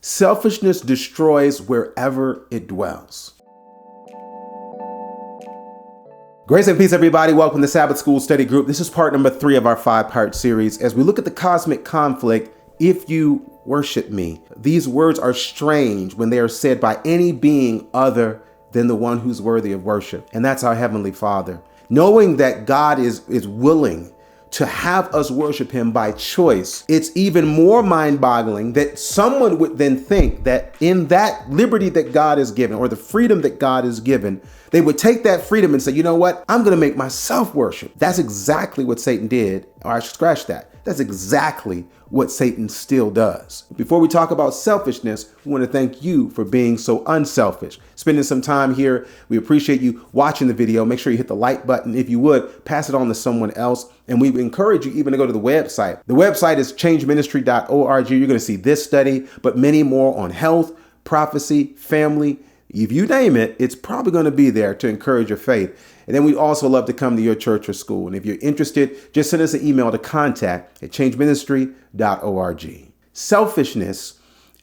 Selfishness destroys wherever it dwells. Grace and peace, everybody. Welcome to Sabbath School Study Group. This is part number 3 of our 5-part series as we look at the cosmic conflict, if you worship me. These words are strange when they are said by any being other than the one who's worthy of worship, and that's our Heavenly Father. Knowing that God is willing to have us worship him by choice, it's even more mind-boggling that someone would then think that in that liberty that God has given, or the freedom that God has given, they would take that freedom and say, you know what, I'm going to make myself worship. That's exactly what Satan did. Or I should scratch that. That's exactly what Satan still does. Before we talk about selfishness, we want to thank you for being so unselfish, spending some time here. We appreciate you watching the video. Make sure you hit the like button. If you would, pass it on to someone else. And we encourage you even to go to the website. The website is changeministry.org. You're going to see this study, but many more on health, prophecy, family. If you name it, it's probably going to be there to encourage your faith. And then we also love to come to your church or school. And if you're interested, just send us an email to contact@changeministry.org. Selfishness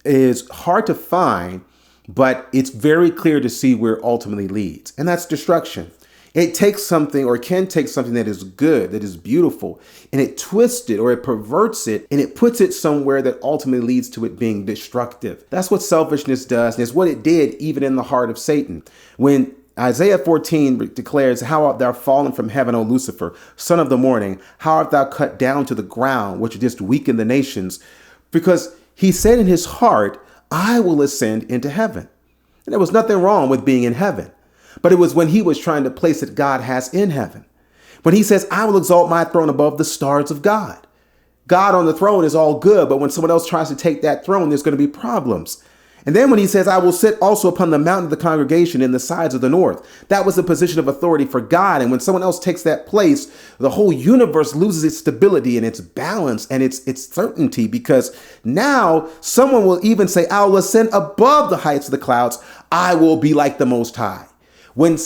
is hard to find, but it's very clear to see where it ultimately leads. And that's destruction. It takes something, or it can take something that is good, that is beautiful, and it twists it or it perverts it, and it puts it somewhere that ultimately leads to it being destructive. That's what selfishness does, and it's what it did even in the heart of Satan. When Isaiah 14 declares, "How art thou fallen from heaven, O Lucifer, son of the morning? How art thou cut down to the ground, which didst weaken the nations?" Because he said in his heart, "I will ascend into heaven." And there was nothing wrong with being in heaven. But it was when he was trying to place that God has in heaven. When he says, "I will exalt my throne above the stars of God." God on the throne is all good, but when someone else tries to take that throne, there's going to be problems. And then when he says, "I will sit also upon the mountain of the congregation in the sides of the north," that was a position of authority for God. And when someone else takes that place, the whole universe loses its stability and its balance and its certainty, because now someone will even say, "I will ascend above the heights of the clouds. I will be like the Most High." When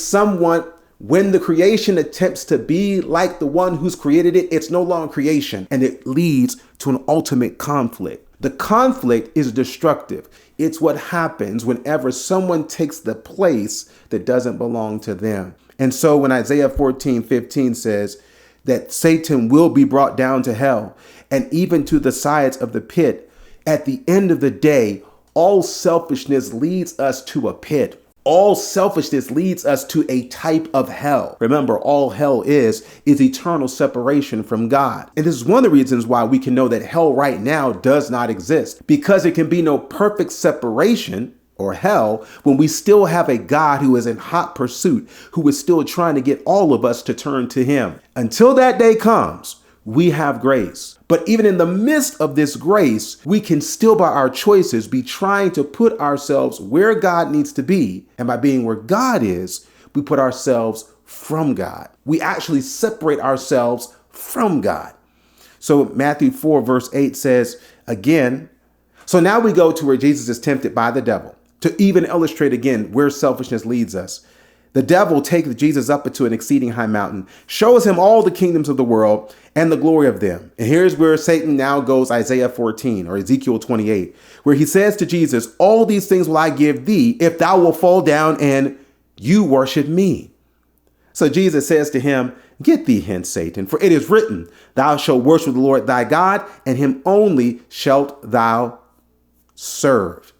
the creation attempts to be like the one who's created it, it's no longer creation, and it leads to an ultimate conflict. The conflict is destructive. It's what happens whenever someone takes the place that doesn't belong to them. And so when Isaiah 14:15 says that Satan will be brought down to hell and even to the sides of the pit, at the end of the day, all selfishness leads us to a pit. All selfishness leads us to a type of hell. Remember, all hell is eternal separation from God. And this is one of the reasons why we can know that hell right now does not exist, because there can be no perfect separation or hell when we still have a God who is in hot pursuit, who is still trying to get all of us to turn to him. Until that day comes, we have grace. But even in the midst of this grace, we can still, by our choices, be trying to put ourselves where God needs to be. And by being where God is, we put ourselves from God. We actually separate ourselves from God. So Matthew 4 verse 8 says again, so now we go to where Jesus is tempted by the devil, to even illustrate again where selfishness leads us. The devil takes Jesus up into an exceeding high mountain, shows him all the kingdoms of the world and the glory of them. And here's where Satan now goes, Isaiah 14 or Ezekiel 28, where he says to Jesus, "All these things will I give thee if thou wilt fall down and you worship me." So Jesus says to him, "Get thee hence, Satan, for it is written, thou shalt worship the Lord thy God, and him only shalt thou serve."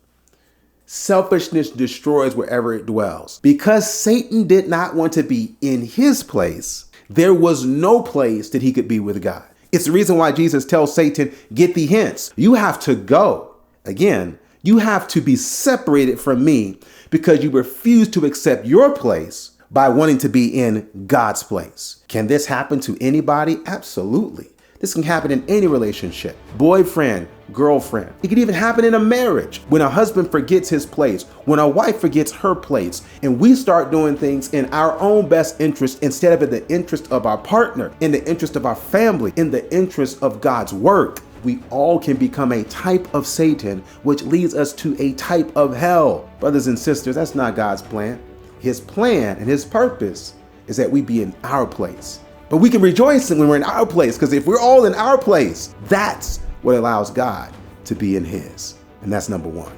Selfishness destroys wherever it dwells. Because Satan did not want to be in his place, there was no place that he could be with God. It's the reason why Jesus tells Satan, "Get thee hence." You have to go. Again, you have to be separated from me because you refuse to accept your place by wanting to be in God's place. Can this happen to anybody? Absolutely. This can happen in any relationship, boyfriend, girlfriend. It can even happen in a marriage. When a husband forgets his place, when a wife forgets her place, and we start doing things in our own best interest instead of in the interest of our partner, in the interest of our family, in the interest of God's work, we all can become a type of Satan, which leads us to a type of hell. Brothers and sisters, that's not God's plan. His plan and his purpose is that we be in our place. But we can rejoice when we're in our place, because if we're all in our place, that's what allows God to be in his. And that's number one.